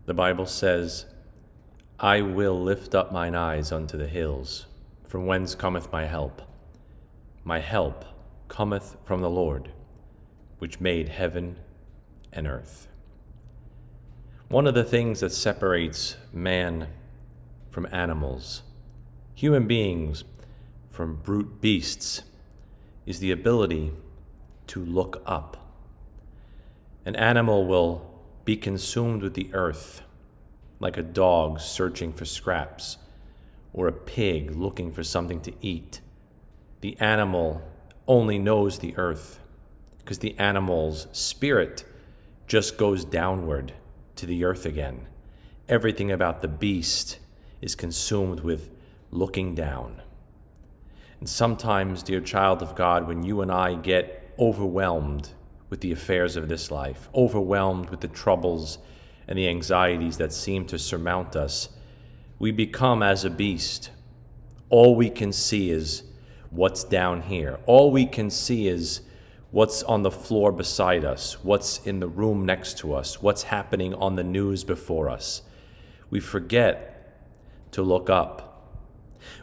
The Bible says, I will lift up mine eyes unto the hills, from whence cometh my help. My help cometh from the Lord, which made heaven and earth. One of the things that separates man from animals, human beings from brute beasts, is the ability to look up. An animal will be consumed with the earth, like a dog searching for scraps, or a pig looking for something to eat. The animal only knows the earth, because the animal's spirit just goes downward to the earth again. Everything about the beast is consumed with looking down. And sometimes, dear child of God, when you and I get overwhelmed with the affairs of this life, overwhelmed with the troubles and the anxieties that seem to surmount us, we become as a beast. All we can see is what's down here. All we can see is what's on the floor beside us, what's in the room next to us, what's happening on the news before us. We forget to look up.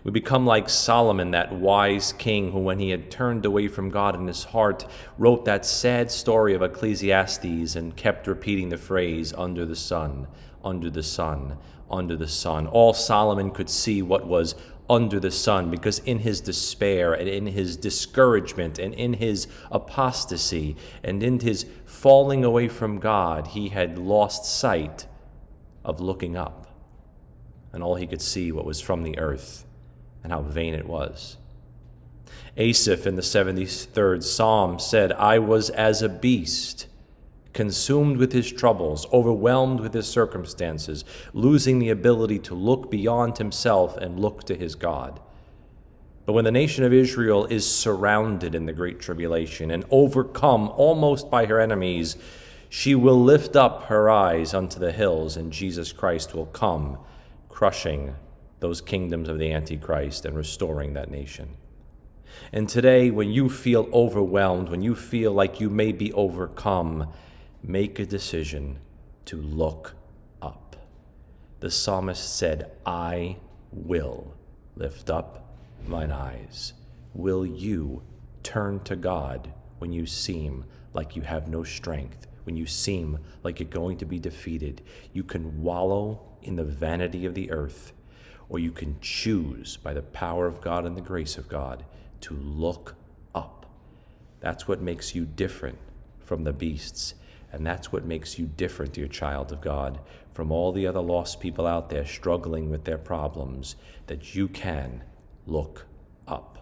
We become like Solomon, that wise king who, when he had turned away from God in his heart, wrote that sad story of Ecclesiastes and kept repeating the phrase, under the sun, under the sun, under the sun. All Solomon could see what was under the sun, because in his despair and in his discouragement and in his apostasy and in his falling away from God, he had lost sight of looking up. And all he could see what was from the earth, and how vain it was. Asaph in the 73rd Psalm said, I was as a beast, consumed with his troubles, overwhelmed with his circumstances, losing the ability to look beyond himself and look to his God. But when the nation of Israel is surrounded in the great tribulation and overcome almost by her enemies, she will lift up her eyes unto the hills, and Jesus Christ will come, crushing those kingdoms of the Antichrist and restoring that nation. And today, when you feel overwhelmed, when you feel like you may be overcome, make a decision to look up. The psalmist said, I will lift up mine eyes. Will you turn to God when you seem like you have no strength, when you seem like you're going to be defeated? You can wallow in the vanity of the earth, or you can choose by the power of God and the grace of God to look up. That's what makes you different from the beasts. And that's what makes you different, dear child of God, from all the other lost people out there struggling with their problems, that you can look up.